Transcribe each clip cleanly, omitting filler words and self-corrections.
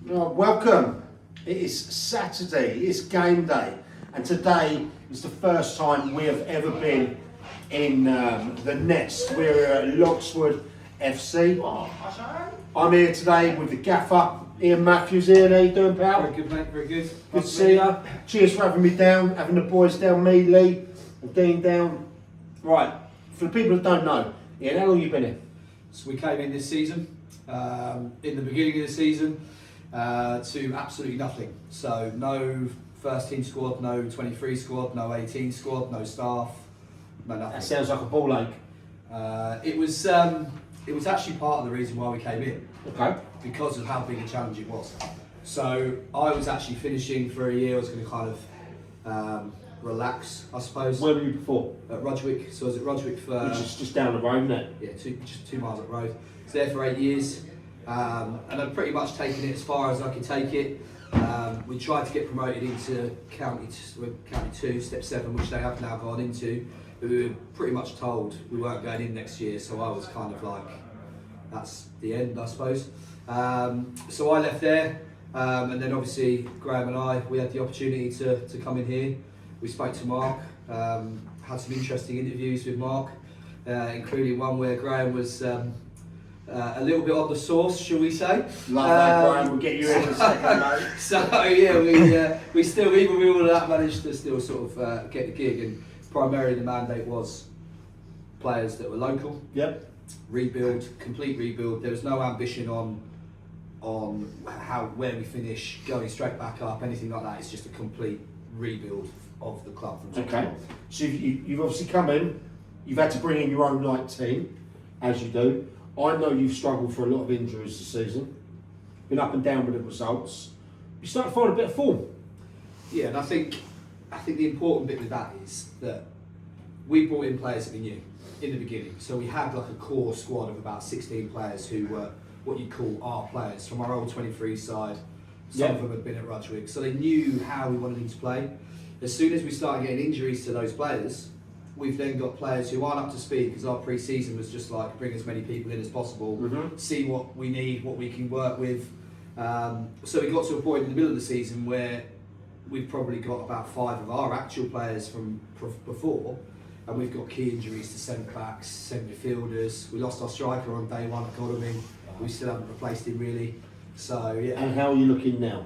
Welcome. It is Saturday, it's game day, and today is the first time we have ever been in the Nest. We're at Loxwood FC. I'm here today with the gaffer, Ian Matthews. Ian, how you doing, pal? Very good, mate, very good. Good to see you. Cheers for having me down, having the boys down, me, Lee, and Dean down. Right, for the people that don't know, Ian, how long have you been here? So we came in this season, in the beginning of the season, to absolutely nothing. So no first team squad, no 23 squad, no 18 squad, no staff, no nothing. That sounds like a ball ache. It was actually part of the reason why we came in. Okay. Because of how big a challenge it was. So I was actually finishing for a year. I was going to kind of relax, I suppose. Where were you before? At Rudgwick. So I was at Rudgwick for... Which is just down the road, isn't it? Yeah, just 2 miles up the road. I was there for 8 years. And I'd pretty much taken it as far as I could take it. We tried to get promoted into County 2, Step 7, which they have now gone into. But we were pretty much told we weren't going in next year. So I was kind of like, that's the end, I suppose. So I left there, and then obviously Graham and I, we had the opportunity to come in here. We spoke to Mark, had some interesting interviews with Mark, including one where Graham was a little bit on the sauce, shall we say. Love that, Graham, we'll get you in a second, mate. So yeah, we still, even with all of that, managed to still sort of get the gig, and primarily the mandate was players that were local. Yep. Rebuild, complete rebuild. There was no ambition on where we finish, going straight back up, anything like that. It's just a complete rebuild of the club. Okay. So you've obviously come in. You've had to bring in your own light team, as you do. I know you've struggled for a lot of injuries this season. Been up and down with the results. You start to find a bit of form. Yeah, and I think the important bit with that is that we brought in players that we knew in the beginning. So we had like a core squad of about 16 players who were what you'd call our players from our old 23 side. Some of them had been at Rudgwick, so they knew how we wanted them to play. As soon as we started getting injuries to those players, we've then got players who aren't up to speed because our pre-season was just like bring as many people in as possible, see what we need, what we can work with. So we got to a point in the middle of the season where we've probably got about 5 of our actual players from before. And we've got key injuries to centre-backs, centre-midfielders. We lost our striker on day one at Godalming. We still haven't replaced him really. So yeah. And how are you looking now?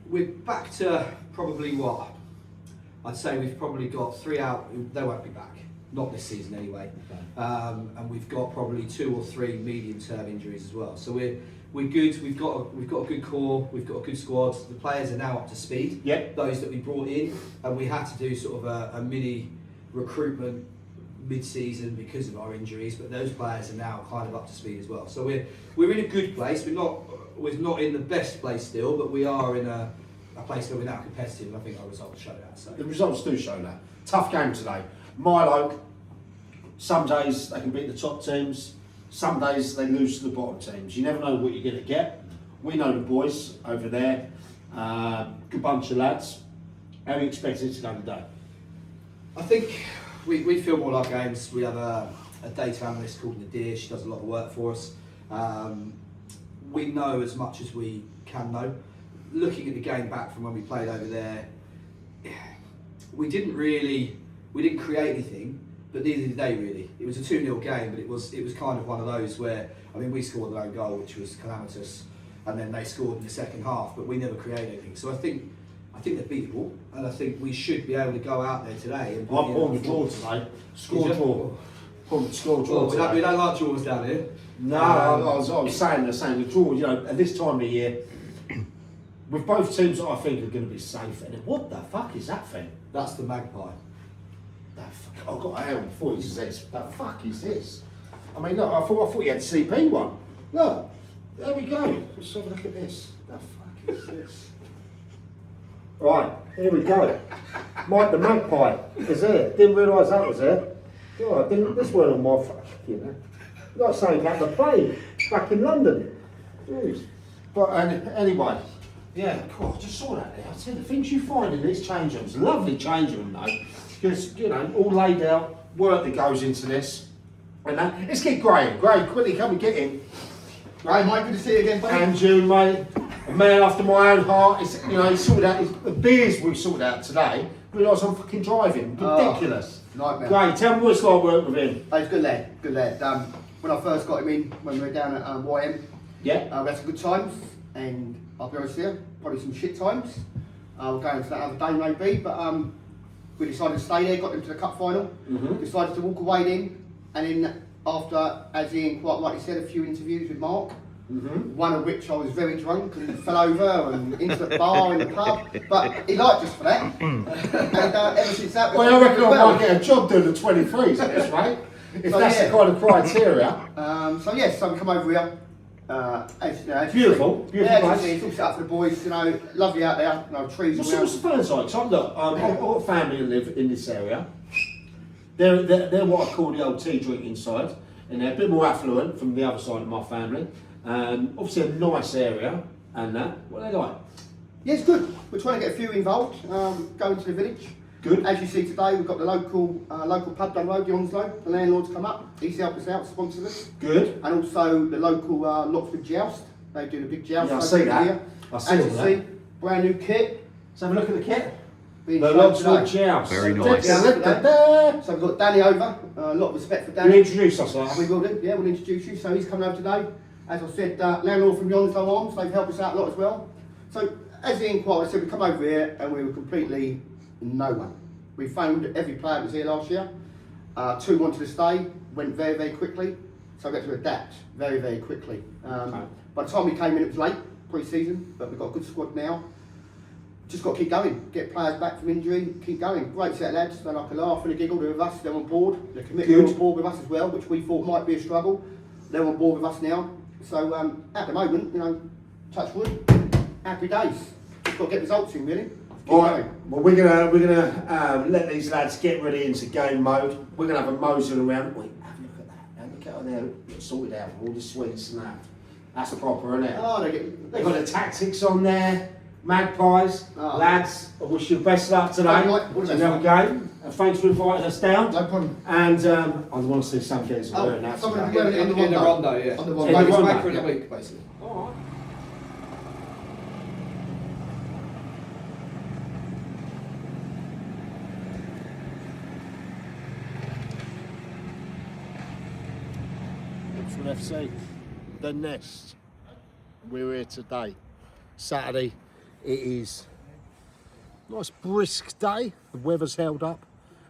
We're back to probably what? I'd say we've probably got 3 out. They won't be back. Not this season anyway. Okay. And we've got probably 2 or 3 medium-term injuries as well. So we're good. We've got a good core. We've got a good squad. The players are now up to speed. Yep. Those that we brought in, and we had to do sort of a mini recruitment mid-season because of our injuries, but those players are now kind of up to speed as well. So we're in a good place. We're not in the best place still, but we are in a place where we're now competitive, and I think our results show that. So the results do show that. Tough game today. Milo, some days they can beat the top teams, some days they lose to the bottom teams. You never know what you're going to get. We know the boys over there, good bunch of lads. How are you expecting it to go today? I think we film all our games. We have a data analyst called Nadir. She does a lot of work for us. We know as much as we can know. Looking at the game back from when we played over there, we didn't create anything, but neither did they really. It was a 2-0 game, but it was kind of one of those where, I mean, we scored their own goal, which was calamitous, and then they scored in the second half, but we never created anything. So I think they're beatable, and I think we should be able to go out there today and... I'm pouring the draw today. Score draw. Score draw today. We don't like draws down here. No, I was saying the draw, you know, at this time of year, with both teams that I think are going to be safe, and what the fuck is that thing? That's the magpie. I've got a hair before he says, the fuck is this? I mean, look, I thought you had the CP one. Look, there we go. Let's have a look at this. The fuck is this? Right, here we go. Mike the magpie is there. Didn't realise that was there. God, this weren't on my fuck, you know. Like saying about the plane back in London. Jeez. But anyway, yeah, cool, I just saw that there. I said the things you find in these change rooms, lovely change room though, because, you know, all laid out, work that goes into this. And let's get Graham. Graham, quickly come and get in. Right, Mike, good to see you again, buddy. And you, mate. A man after my own heart. It's, you know, he sorted out the beers we sorted out today. Realised I'm fucking driving. Ridiculous. Nightmare. Great. Tell me what it's like working with him. He's a good lad, good lad. When I first got him in, when we were down at YM, Yeah. we had some good times, and I'll be honest here, probably some shit times. We're going to that other day maybe, but we decided to stay there, got them to the cup final, decided to walk away then, and then after, as Ian quite rightly said, a few interviews with Mark, one of which I was very drunk and fell over and into the bar in the pub, but he liked us for that. And ever since that, Well, I reckon I might get a job doing the 23s at this rate. If So, that's yeah. the kind of criteria. So yes, so we come over here. As, you know, as Beautiful, you see, beautiful yeah, as place. you see, it's all set up for the boys. You know, lovely out there. You know, trees What's around. the fans like? So look, I've got a family that live in this area. They're what I call the old tea drinking side, and they're a bit more affluent from the other side of my family. Obviously a nice area, and that. What are they like? Yeah, it's good. We're trying to get a few involved. Going to the village. Good. As you see today, we've got the local pub down the road, the Onslow. The landlord's come up. He's helped us out, sponsored us. Good. And also the local Loxwood Joust. They do the big joust. Yeah, I over see that. here. I see As all you that. see, brand new kit. Let's have a look at the kit. being The shown Loxwood today. Joust. Very nice. So we've got Danny over. A lot of respect for You Danny. introduce us, like. We will do, yeah, we'll introduce you. So he's coming over today. As I said, landlord from Onslow Arms, they've helped us out a lot as well. So as Ian quite said, we come over here and we were completely no one. We phoned every player that was here last year. 2 wanted to stay, went very, very quickly. So we had to adapt very, very quickly. By the time we came in, it was late, pre-season, but we've got a good squad now. Just got to keep going, get players back from injury, keep going. Great set of lads, they like a laugh and a giggle, they're with us, they're on board. They're committed on board with us as well, which we thought might be a struggle. They're on board with us now. So at the moment, you know, touch wood, happy days. Just got to get results in, really. Keep All right. going. Well, we're gonna let these lads get ready into game mode. We're gonna have a moseying around. Wait, have a look at that. Have a look at there, sorted out all the sweets and that. That's proper, isn't it? Oh, They've got the tactics on there. Magpies, Oh. lads. I wish you the best luck today. Thank you, mate. All the best, Another game. Thanks for inviting us down. No problem. And I want to see some kids wearing that. someone today. can wear it on the In the Rondo. Rondo, yeah. On the In Rondo. the It's Rondo. back for in a week, basically. All right. From FC, the Nest. We're here today, Saturday. It is a nice brisk day. The weather's held up,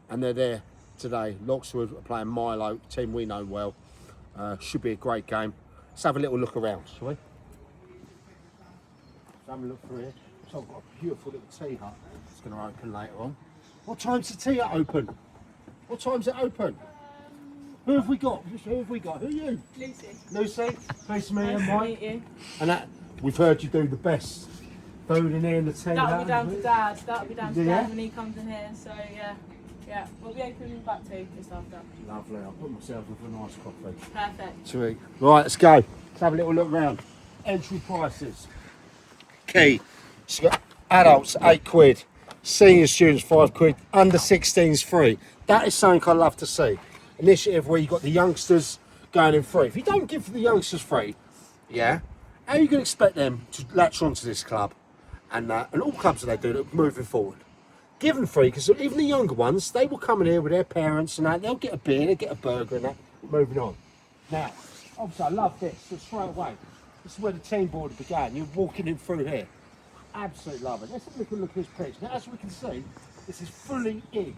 and they're there today. Loxwood are playing Milo, team we know well. Should be a great game. Let's have a little look around, shall we? Let's have a look through here. So I've got a beautiful little tea hut. It's going to open later on. What time's the tea hut open? What time's it open? Who have we got? Who have we got? Who are you? Lucy. Lucy. Nice to meet you, Nice to Mike. meet you. And that, we've heard you do the best food in here in the tea That'll hut. be down to Dad. That'll be down to Yeah? Dad when he comes in here. So yeah, we'll be open back to just after. Lovely. I'll put myself with a nice coffee. Perfect. Sweet. Right, let's go. Let's have a little look round. Entry prices. Key. So you've got adults, £8. Senior students, £5. Under 16s, free. That is something I love to see. Initiative where you've got the youngsters going in free. If you don't give the youngsters free, yeah, how are you going to expect them to latch onto this club? And all clubs that they do that moving forward. Give them free, because even the younger ones, they will come in here with their parents and that. They'll get a beer, they'll get a burger and that. Moving on. Now, obviously I love this, so straight away. This is where the team board began. You're walking in through here. Absolutely love it. Let's have a look at this pitch. Now, as we can see, this is fully in.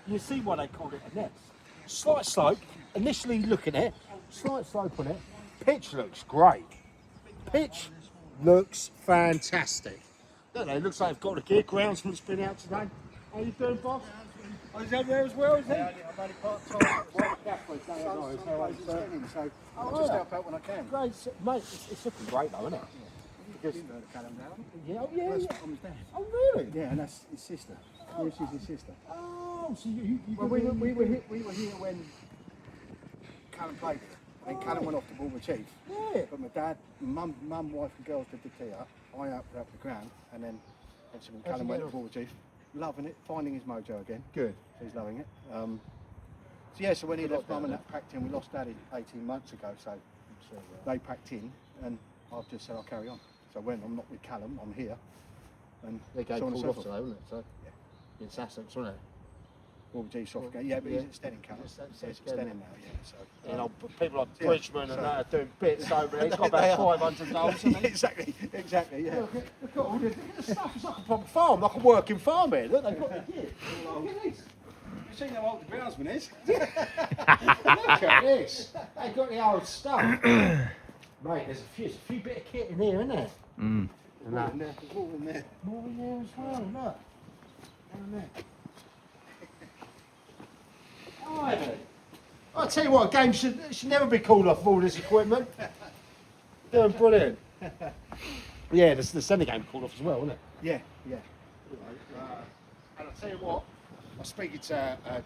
You see why they called it a nest. Slight slope, initially looking at it, slight slope on it. Pitch looks great. Pitch looks fantastic. Don't know, it looks like they've got a gear. Groundsman's been out today. How you doing, boss? Oh, he's out there as well, is he? I'm only part-time. So I just help out when I can. Great, mate, it's looking great though, isn't it? Just cut him down. Yeah, oh yeah, First yeah. on his dad. Oh really? Yeah, and that's his sister. This is his sister. Oh, so you Well, we were here when Callum played, and Callum went off to Balmer Chief. Yeah. But my dad, mum, wife, and girls did the tea up. I helped out the ground, and then obviously when Callum went to Balmer Chief, loving it, finding his mojo again. Good. So he's loving it. So yeah, so when he left mum and that packed in, we lost daddy 18 months ago, so they packed in, and I've just said I'll carry on. So when I'm not with Callum, I'm here. And They go so on and called so off forth. today, wasn't it? So it's Sussex, wasn't it? All G soft game. Yeah, but he's extending Callum. He's He's extending. extending now, yeah. So, You know, people like Yeah. Bridgman and So- that are doing bits over there. He's got They about are. 500 goals, hasn't he? exactly, yeah. Look at all this stuff. It's like a proper farm, like a working farm here. Look, they've got the kit. Look at this. You've seen how old the groundsman is? Look at this. They've got the old stuff. Mate, there's a few bit of kit in here, isn't there? Mm. And that. There's all in there. More in there as well, look. Down there. Ivy. I'll tell you what, a game should never be called off of all this equipment. Doing brilliant. Yeah, the Senna game called off as well, wasn't it? Yeah, yeah. And I'll tell you what, I was speaking to James.